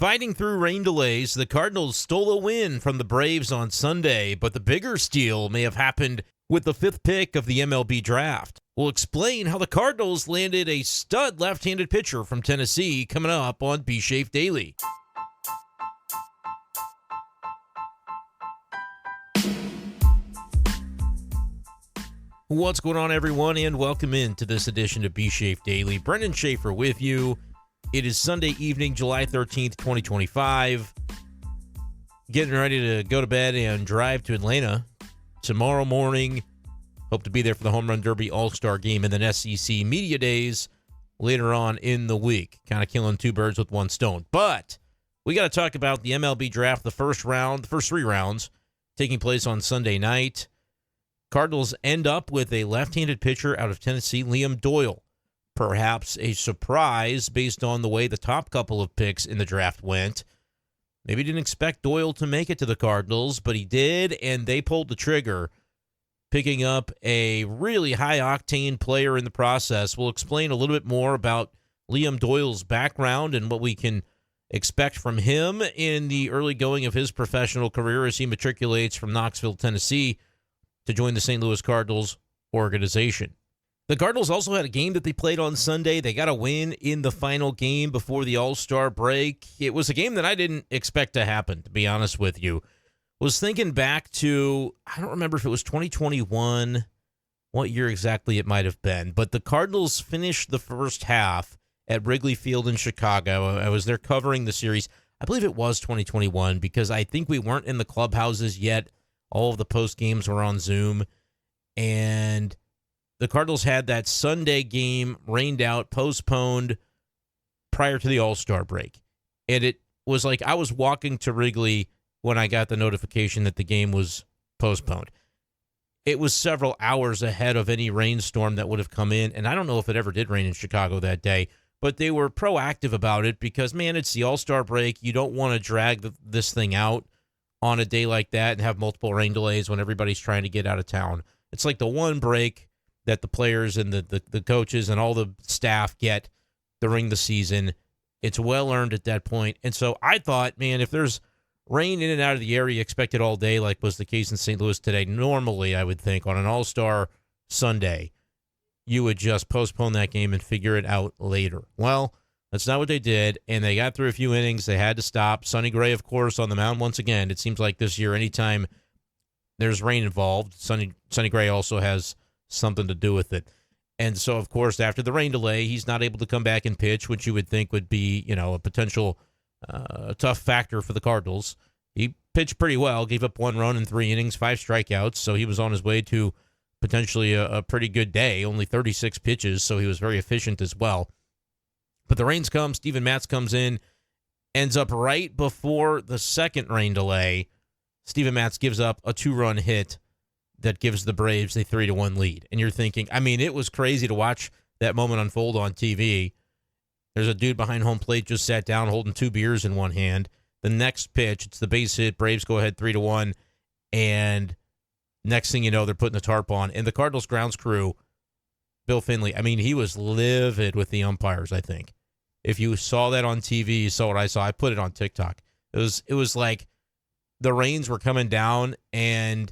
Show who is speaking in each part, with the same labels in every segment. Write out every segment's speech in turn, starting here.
Speaker 1: Fighting through rain delays, the Cardinals stole a win from the Braves on Sunday, but the bigger steal may have happened with the fifth pick of the MLB draft. We'll explain how the Cardinals landed a stud left-handed pitcher from Tennessee coming up on B-Schaeff Daily. What's going on, everyone, and welcome in to this edition of B-Schaeff Daily. Brenden Schaeffer with you. It is Sunday evening, July 13th, 2025. Getting ready to go to bed and drive to Atlanta tomorrow morning. Hope to be there for the Home Run Derby All-Star Game and then SEC Media Days later on in the week. Kind of killing two birds with one stone. But we got to talk about the MLB draft, the first three rounds taking place on Sunday night. Cardinals end up with a left-handed pitcher out of Tennessee, Liam Doyle. Perhaps a surprise based on the way the top couple of picks in the draft went. Maybe didn't expect Doyle to make it to the Cardinals, but he did, and they pulled the trigger, picking up a really high-octane player in the process. We'll explain a little bit more about Liam Doyle's background and what we can expect from him in the early going of his professional career as he matriculates from Knoxville, Tennessee, to join the St. Louis Cardinals organization. The Cardinals also had a game that they played on Sunday. They got a win in the final game before the All-Star break. It was a game that I didn't expect to happen, to be honest with you. Was thinking back to, I don't remember if it was 2021, what year exactly it might have been, but the Cardinals finished the first half at Wrigley Field in Chicago. I was there covering the series. I believe it was 2021 because I think we weren't in the clubhouses yet. All of the post games were on Zoom, and the Cardinals had that Sunday game rained out, postponed prior to the All-Star break. And it was like I was walking to Wrigley when I got the notification that the game was postponed. It was several hours ahead of any rainstorm that would have come in, and I don't know if it ever did rain in Chicago that day, but they were proactive about it because, man, it's the All-Star break. You don't want to drag this thing out on a day like that and have multiple rain delays when everybody's trying to get out of town. It's like the one break that the players and the coaches and all the staff get during the season. It's well earned at that point. And so I thought, man, if there's rain in and out of the area expected all day, like was the case in St. Louis today, normally I would think on an All-Star Sunday, you would just postpone that game and figure it out later. Well, that's not what they did, and they got through a few innings. They had to stop. Sonny Gray, of course, on the mound once again. It seems like this year, anytime there's rain involved, Sonny Gray also has something to do with it. And so, of course, after the rain delay, he's not able to come back and pitch, which you would think would be, a potential tough factor for the Cardinals. He pitched pretty well, gave up 1 run in 3 innings, 5 strikeouts, so he was on his way to potentially a pretty good day, only 36 pitches, so he was very efficient as well. But the rains come, Steven Matz comes in, ends up right before the second rain delay. Steven Matz gives up a 2-run hit that gives the Braves a 3-1 lead. And you're thinking, I mean, it was crazy to watch that moment unfold on TV. There's a dude behind home plate just sat down holding 2 beers in one hand. The next pitch, it's the base hit. Braves go ahead 3-1. And next thing you know, they're putting the tarp on. And the Cardinals grounds crew, Bill Finley, I mean, he was livid with the umpires, I think. If you saw that on TV, you saw what I saw. I put it on TikTok. It was like the rains were coming down and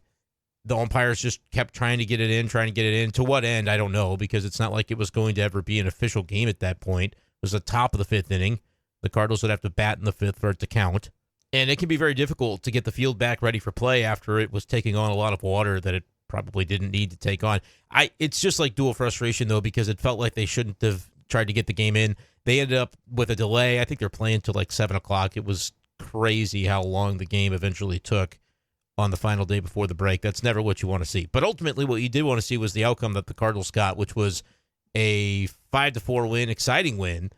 Speaker 1: the umpires just kept trying to get it in. To what end, I don't know, because it's not like it was going to ever be an official game at that point. It was the top of the 5th inning. The Cardinals would have to bat in the 5th for it to count. And it can be very difficult to get the field back ready for play after it was taking on a lot of water that it probably didn't need to take on. It's just like dual frustration, though, because it felt like they shouldn't have tried to get the game in. They ended up with a delay. I think they're playing till like 7 o'clock. It was crazy how long the game eventually took on the final day before the break. That's never what you want to see. But ultimately, what you did want to see was the outcome that the Cardinals got, which was a 5-4 win, exciting win,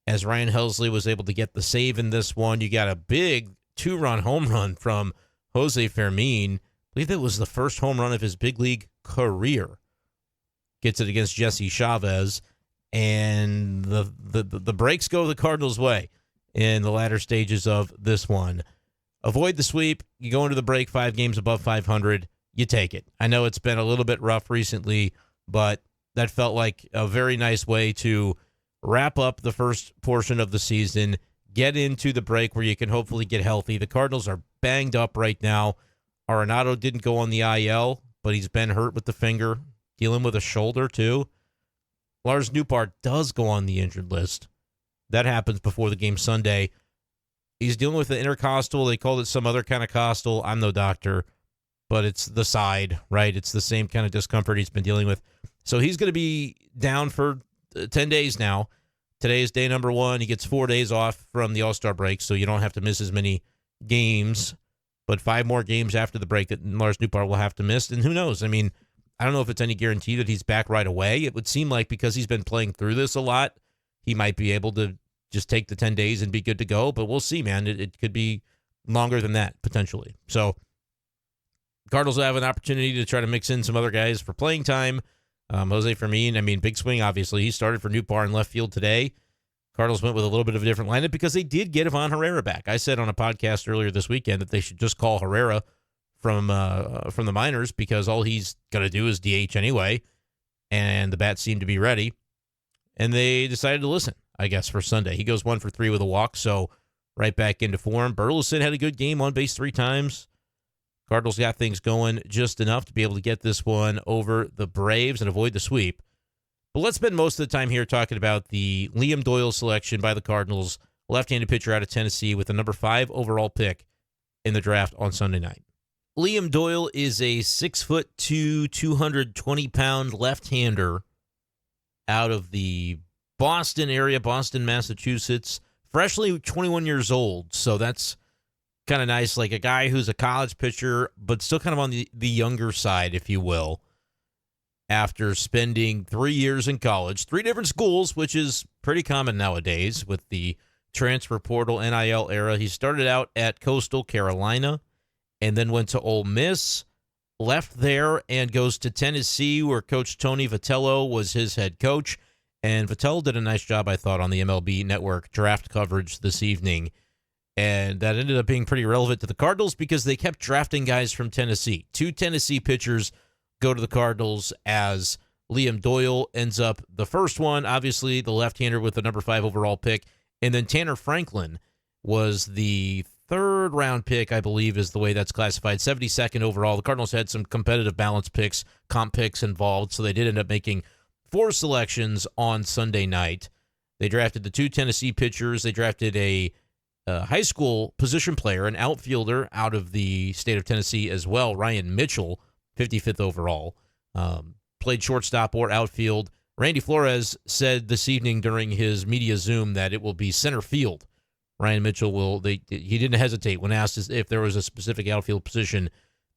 Speaker 1: as Ryan Helsley was able to get the save in this one. You got a big 2-run home run from Jose Fermin. I believe that was the first home run of his big league career. Gets it against Jesse Chavez. And the breaks go the Cardinals' way in the latter stages of this one. Avoid the sweep. You go into the break 5 games above 500. You take it. I know it's been a little bit rough recently, but that felt like a very nice way to wrap up the first portion of the season, get into the break where you can hopefully get healthy. The Cardinals are banged up right now. Arenado didn't go on the IL, but he's been hurt with the finger, dealing with a shoulder too. Lars Nootbaar does go on the injured list. That happens before the game Sunday. He's dealing with the intercostal. They called it some other kind of costal. I'm no doctor, but it's the side, right? It's the same kind of discomfort he's been dealing with. So he's going to be down for 10 days now. Today is day number 1. He gets 4 days off from the All-Star break, so you don't have to miss as many games. But 5 more games after the break that Lars Nootbaar will have to miss. And who knows? I mean, I don't know if it's any guarantee that he's back right away. It would seem like because he's been playing through this a lot, he might be able to just take the 10 days and be good to go. But we'll see, man. It could be longer than that, potentially. So Cardinals will have an opportunity to try to mix in some other guys for playing time. Jose Fermin, I mean, big swing, obviously. He started for Nootbaar in left field today. Cardinals went with a little bit of a different lineup because they did get Ivan Herrera back. I said on a podcast earlier this weekend that they should just call Herrera from the minors because all he's going to do is DH anyway, and the bats seem to be ready. And they decided to listen, I guess, for Sunday. He goes 1 for 3 with a walk, so right back into form. Burleson had a good game, on base 3 times. Cardinals got things going just enough to be able to get this one over the Braves and avoid the sweep. But let's spend most of the time here talking about the Liam Doyle selection by the Cardinals, left-handed pitcher out of Tennessee with the number 5 overall pick in the draft on Sunday night. Liam Doyle is a 6'2", 220-pound left-hander out of the Boston area, Boston, Massachusetts, freshly 21 years old. So that's kind of nice, like a guy who's a college pitcher, but still kind of on the younger side, if you will. After spending 3 years in college, 3 different schools, which is pretty common nowadays with the transfer portal NIL era. He started out at Coastal Carolina and then went to Ole Miss, left there and goes to Tennessee where Coach Tony Vitello was his head coach. And Vitello did a nice job, I thought, on the MLB Network draft coverage this evening. And that ended up being pretty relevant to the Cardinals because they kept drafting guys from Tennessee. 2 Tennessee pitchers go to the Cardinals as Liam Doyle ends up the first one, obviously the left-hander with the number 5 overall pick. And then Tanner Franklin was the 3rd-round pick, I believe is the way that's classified, 72nd overall. The Cardinals had some competitive balance picks, comp picks involved, so they did end up making 4 selections on Sunday night. They drafted the 2 Tennessee pitchers. They drafted a high school position player, an outfielder out of the state of Tennessee as well, Ryan Mitchell, 55th overall. Played shortstop or outfield. Randy Flores said this evening during his media Zoom that it will be center field. Ryan Mitchell he didn't hesitate when asked if there was a specific outfield position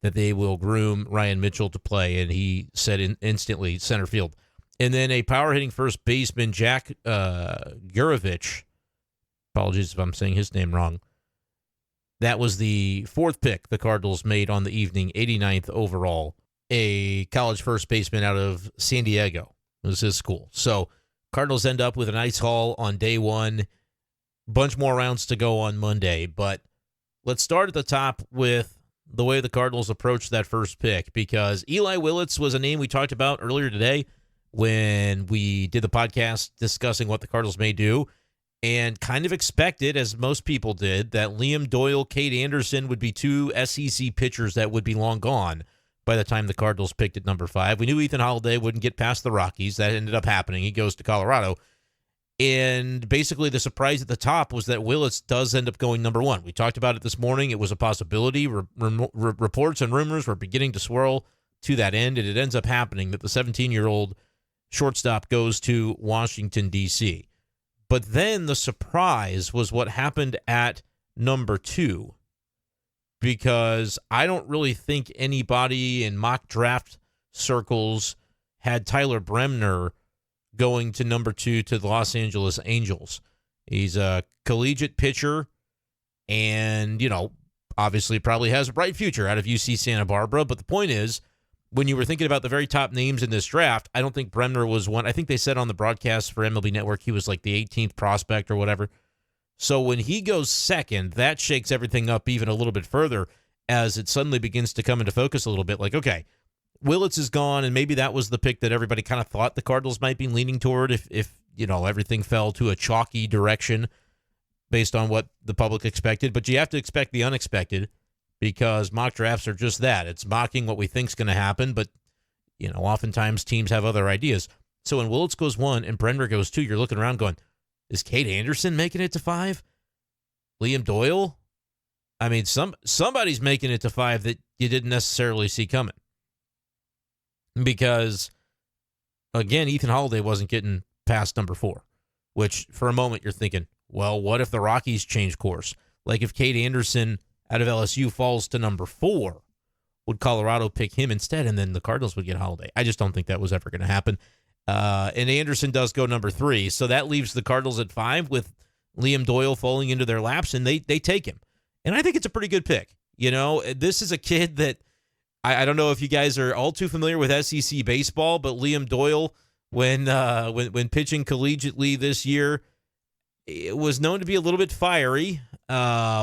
Speaker 1: that they will groom Ryan Mitchell to play, and he said instantly center field. And then a power-hitting first baseman, Jack Gurovich. Apologies if I'm saying his name wrong. That was the 4th pick the Cardinals made on the evening, 89th overall. A college first baseman out of San Diego. It was his school. So Cardinals end up with a nice haul on day 1. Bunch more rounds to go on Monday. But let's start at the top with the way the Cardinals approached that first pick, because Eli Willits was a name we talked about earlier today when we did the podcast discussing what the Cardinals may do, and kind of expected, as most people did, that Liam Doyle, Cade Anderson would be 2 SEC pitchers that would be long gone by the time the Cardinals picked at number 5. We knew Ethan Holiday wouldn't get past the Rockies. That ended up happening. He goes to Colorado. And basically the surprise at the top was that Willits does end up going number 1. We talked about it this morning. It was a possibility. Reports and rumors were beginning to swirl to that end, and it ends up happening that the 17-year-old shortstop goes to Washington, D.C. But then the surprise was what happened at number 2, because I don't really think anybody in mock draft circles had Tyler Bremner going to number 2 to the Los Angeles Angels. He's a collegiate pitcher and, obviously probably has a bright future out of UC Santa Barbara. But the point is, when you were thinking about the very top names in this draft, I don't think Bremner was one. I think they said on the broadcast for MLB Network he was like the 18th prospect or whatever. So when he goes second, that shakes everything up even a little bit further as it suddenly begins to come into focus a little bit. Like, okay, Willits is gone, and maybe that was the pick that everybody kind of thought the Cardinals might be leaning toward if everything fell to a chalky direction. based on what the public expected, but you have to expect the unexpected because mock drafts are just that. It's mocking what we think is going to happen, but, oftentimes teams have other ideas. So when Willits goes 1 and Brenner goes 2, you're looking around going, is Cade Anderson making it to 5? Liam Doyle? I mean, somebody's making it to 5 that you didn't necessarily see coming. Because, again, Ethan Holiday wasn't getting past number 4, which for a moment you're thinking, well, what if the Rockies change course? Like if Cade Anderson out of LSU falls to number 4, would Colorado pick him instead and then the Cardinals would get Holiday? I just don't think that was ever going to happen. And Anderson does go number 3, so that leaves the Cardinals at 5 with Liam Doyle falling into their laps, and they take him. And I think it's a pretty good pick. This is a kid that I don't know if you guys are all too familiar with SEC baseball, but Liam Doyle, when pitching collegiately this year, it was known to be a little bit fiery,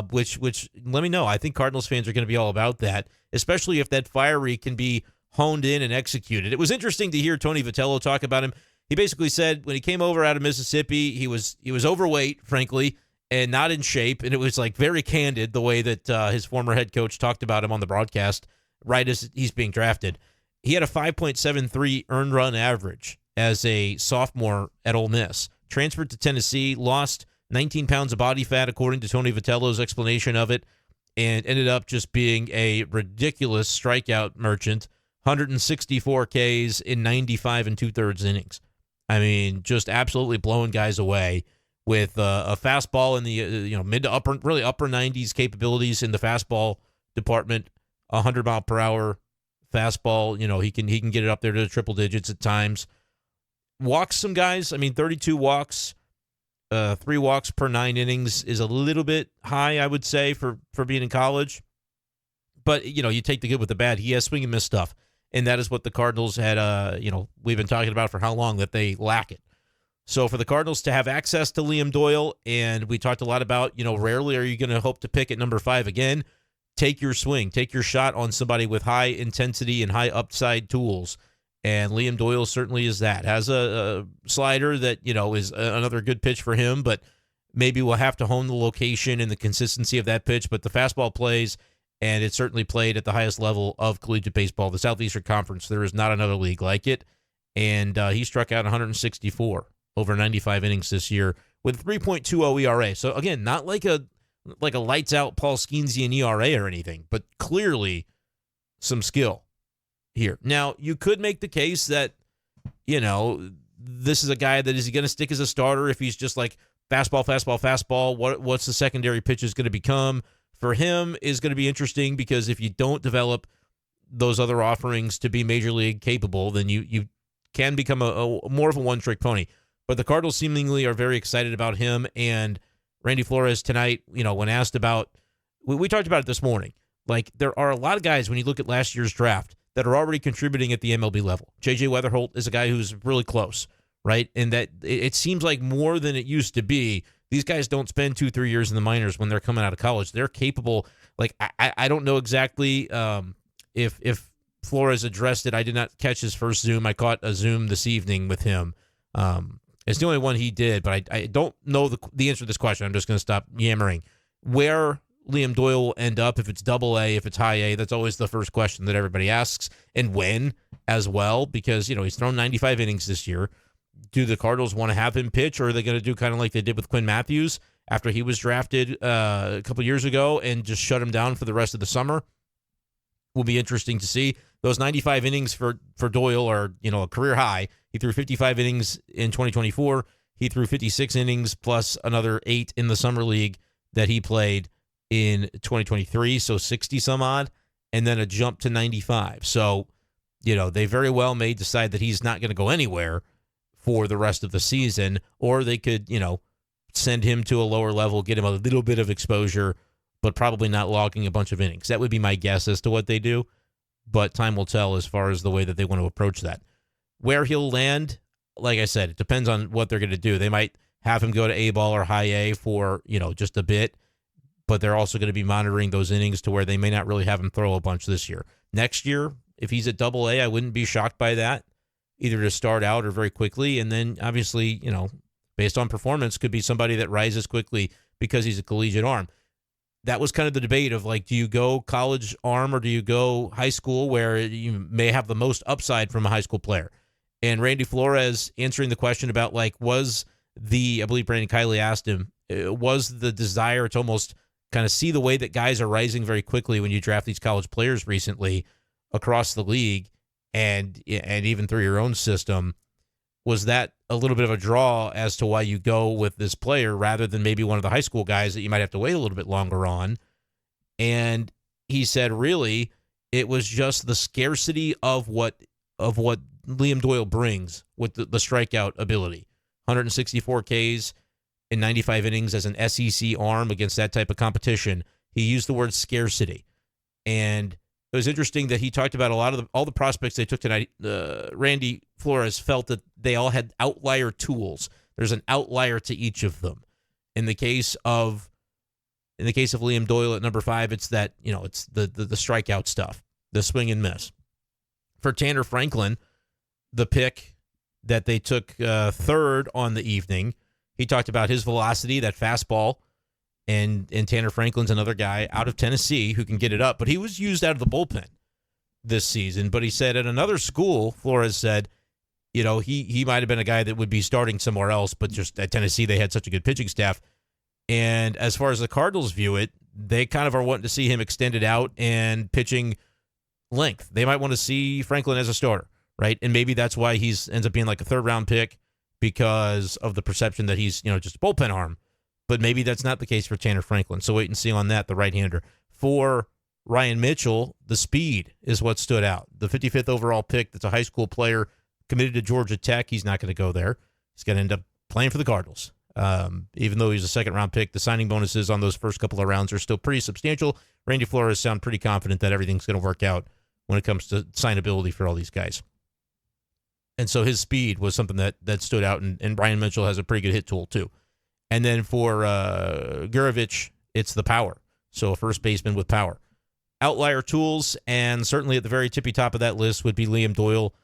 Speaker 1: which let me know. I think Cardinals fans are going to be all about that, especially if that fiery can be honed in and executed. It was interesting to hear Tony Vitello talk about him. He basically said when he came over out of Mississippi, he was overweight, frankly, and not in shape, and it was like very candid the way that his former head coach talked about him on the broadcast right as he's being drafted. He had a 5.73 earned run average as a sophomore at Ole Miss. Transferred to Tennessee, lost 19 pounds of body fat, according to Tony Vitello's explanation of it, and ended up just being a ridiculous strikeout merchant, 164 Ks in 95 and 2/3 innings. I mean, just absolutely blowing guys away with a fastball in the mid to upper 90s capabilities in the fastball department, 100-mile-per-hour fastball. He can get it up there to the triple digits at times. Walks some guys. I mean, 32 walks, 3 walks per 9 innings is a little bit high, I would say, for being in college. But, you take the good with the bad. He has swing and miss stuff. And that is what the Cardinals had, we've been talking about for how long, that they lack it. So for the Cardinals to have access to Liam Doyle, and we talked a lot about, rarely are you going to hope to pick at number 5 again. Take your swing. Take your shot on somebody with high intensity and high upside tools. And Liam Doyle certainly is that. Has a slider that, is another good pitch for him, but maybe we'll have to hone the location and the consistency of that pitch. But the fastball plays, and it certainly played at the highest level of collegiate baseball. The Southeastern Conference, there is not another league like it. And he struck out 164 over 95 innings this year with 3.20 ERA. So, again, not like a lights-out Paul Skeensyan ERA or anything, but clearly some skill here. Now, you could make the case that, this is a guy that is he going to stick as a starter if he's just like fastball, fastball, fastball. What's the secondary pitches going to become? For him is going to be interesting because if you don't develop those other offerings to be major league capable, then you can become a more of a one-trick pony. But the Cardinals seemingly are very excited about him, and Randy Flores tonight, when asked about, we talked about it this morning, like there are a lot of guys when you look at last year's draft that are already contributing at the MLB level. J.J. Weatherholt is a guy who's really close, right? And that it seems like more than it used to be. These guys don't spend 2-3 years in the minors when they're coming out of college. They're capable. Like, I don't know exactly if Flores addressed it. I did not catch his first Zoom. I caught a Zoom this evening with him. It's the only one he did, but I don't know the answer to this question. I'm just going to stop yammering. Where Liam Doyle will end up, if it's Double-A, if it's High-A, that's always the first question that everybody asks, and when as well, because, he's thrown 95 innings this year. Do the Cardinals want to have him pitch, or are they going to do kind of like they did with Quinn Matthews after he was drafted a couple years ago and just shut him down for the rest of the summer? Will be interesting to see. Those 95 innings for Doyle are, a career high. He threw 55 innings in 2024. He threw 56 innings plus another 8 in the summer league that he played in 2023, so 60 some odd, and then a jump to 95. So, they very well may decide that he's not going to go anywhere for the rest of the season, or they could, send him to a lower level, get him a little bit of exposure, but probably not logging a bunch of innings. That would be my guess as to what they do, but time will tell as far as the way that they want to approach that. Where he'll land, like I said, it depends on what they're going to do. They might have him go to A-ball or high-A for, just a bit, but they're also going to be monitoring those innings to where they may not really have him throw a bunch this year. Next year, if he's at Double-A, I wouldn't be shocked by that, either to start out or very quickly, and then obviously, based on performance, could be somebody that rises quickly, because he's a collegiate arm. That was kind of the debate of like, do you go college arm or do you go high school where you may have the most upside from a high school player? And Randy Flores answering the question about like, I believe Brandon Kiley asked him, was the desire to almost kind of see the way that guys are rising very quickly when you draft these college players recently across the league and even through your own system, was that a little bit of a draw as to why you go with this player rather than maybe one of the high school guys that you might have to wait a little bit longer on? And he said, really, it was just the scarcity of what Liam Doyle brings with the strikeout ability. 164 Ks in 95 innings as an SEC arm against that type of competition. He used the word scarcity. And it was interesting that he talked about all the prospects they took tonight. Randy Flores felt that they all had outlier tools. There's an outlier to each of them. In the case of Liam Doyle at number 5, it's that, it's the strikeout stuff, the swing and miss. For Tanner Franklin, the pick that they took third on the evening, he talked about his velocity, that fastball. And Tanner Franklin's another guy out of Tennessee who can get it up. But he was used out of the bullpen this season. But he said at another school, Flores said, he might have been a guy that would be starting somewhere else. But just at Tennessee, they had such a good pitching staff. And as far as the Cardinals view it, they kind of are wanting to see him extended out and pitching length. They might want to see Franklin as a starter, right? And maybe that's why he ends up being like a third-round pick because of the perception that he's, just a bullpen arm. But maybe that's not the case for Tanner Franklin. So wait and see on that, the right-hander. For Ryan Mitchell, the speed is what stood out. The 55th overall pick that's a high school player committed to Georgia Tech. He's not going to go there. He's going to end up playing for the Cardinals. Even though he's a second-round pick, the signing bonuses on those first couple of rounds are still pretty substantial. Randy Flores sound pretty confident that everything's going to work out when it comes to signability for all these guys. And so his speed was something that stood out, and Ryan Mitchell has a pretty good hit tool too. And then for Gurovich, it's the power. So a first baseman with power. Outlier tools, and certainly at the very tippy top of that list would be Liam Doyle.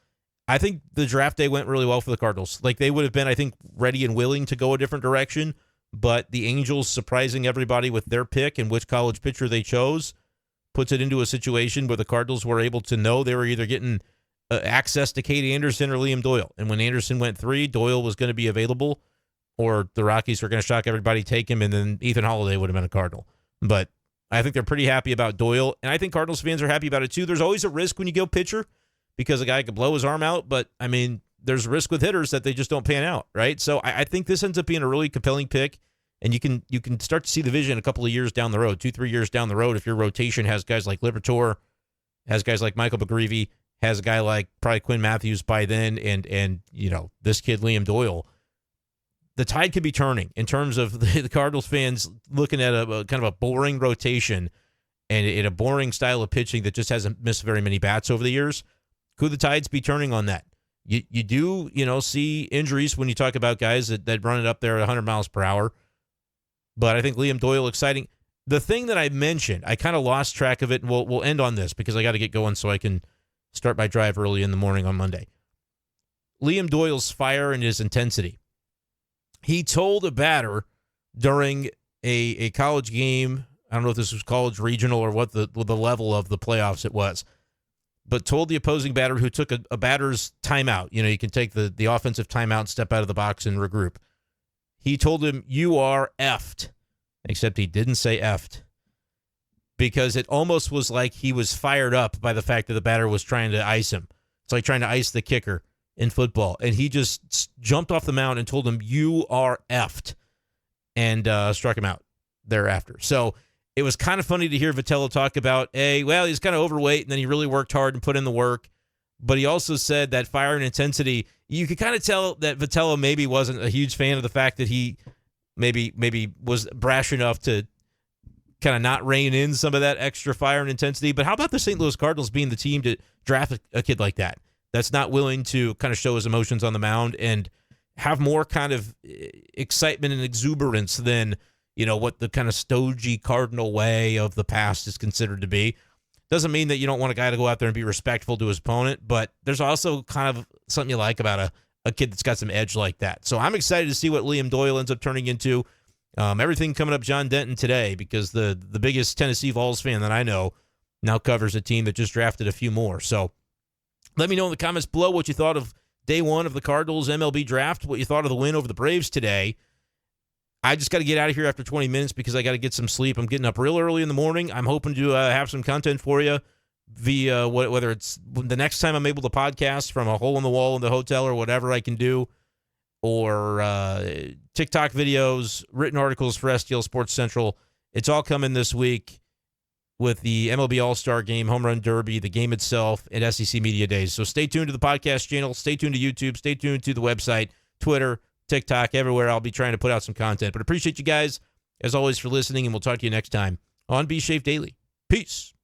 Speaker 1: I think the draft day went really well for the Cardinals. Like they would have been, I think, ready and willing to go a different direction, but the Angels surprising everybody with their pick and which college pitcher they chose puts it into a situation where the Cardinals were able to know they were either getting access to Cade Anderson or Liam Doyle. And when Anderson went 3, Doyle was going to be available, or the Rockies were going to shock everybody, take him, and then Ethan Holiday would have been a Cardinal. But I think they're pretty happy about Doyle, and I think Cardinals fans are happy about it too. There's always a risk when you go pitcher because a guy could blow his arm out, but, I mean, there's a risk with hitters that they just don't pan out, right? So I think this ends up being a really compelling pick, and you can start to see the vision a couple of years down the road, 2-3 years down the road, if your rotation has guys like Liberatore, has guys like Michael McGreevy, has a guy like probably Quinn Matthews by then, and this kid Liam Doyle. The tide could be turning in terms of the Cardinals fans looking at a kind of a boring rotation and in a boring style of pitching that just hasn't missed very many bats over the years. Could the tides be turning on that? You do, see injuries when you talk about guys that run it up there at 100 miles per hour. But I think Liam Doyle, exciting. The thing that I mentioned, I kind of lost track of it, and we'll end on this because I got to get going so I can start my drive early in the morning on Monday. Liam Doyle's fire and his intensity. He told a batter during a college game, I don't know if this was college regional or what the level of the playoffs it was, but told the opposing batter who took a batter's timeout. You can take the offensive timeout, step out of the box, and regroup. He told him, "You are effed," except he didn't say effed, because it almost was like he was fired up by the fact that the batter was trying to ice him. It's like trying to ice the kicker in football. And he just jumped off the mound and told him, "You are effed," and struck him out thereafter. So it was kind of funny to hear Vitello talk about, he's kind of overweight, and then he really worked hard and put in the work. But he also said that fire and intensity, you could kind of tell that Vitello maybe wasn't a huge fan of the fact that he maybe was brash enough to kind of not rein in some of that extra fire and intensity. But how about the St. Louis Cardinals being the team to draft a kid like that, that's not willing to kind of show his emotions on the mound and have more kind of excitement and exuberance than, what the kind of stodgy Cardinal way of the past is considered to be. Doesn't mean that you don't want a guy to go out there and be respectful to his opponent, but there's also kind of something you like about a kid that's got some edge like that. So I'm excited to see what Liam Doyle ends up turning into. Everything coming up John Denton today, because the biggest Tennessee Vols fan that I know now covers a team that just drafted a few more. So let me know in the comments below what you thought of day one of the Cardinals MLB draft, what you thought of the win over the Braves today. I just got to get out of here after 20 minutes because I got to get some sleep. I'm getting up real early in the morning. I'm hoping to have some content for you via whether it's the next time I'm able to podcast from a hole in the wall in the hotel or whatever I can do, or TikTok videos, written articles for STL Sports Central. It's all coming this week with the MLB All-Star Game, Home Run Derby, the game itself, and SEC Media Days. So stay tuned to the podcast channel. Stay tuned to YouTube. Stay tuned to the website, Twitter, TikTok, everywhere. I'll be trying to put out some content. But appreciate you guys, as always, for listening, and we'll talk to you next time on B-Schaeff Daily. Peace.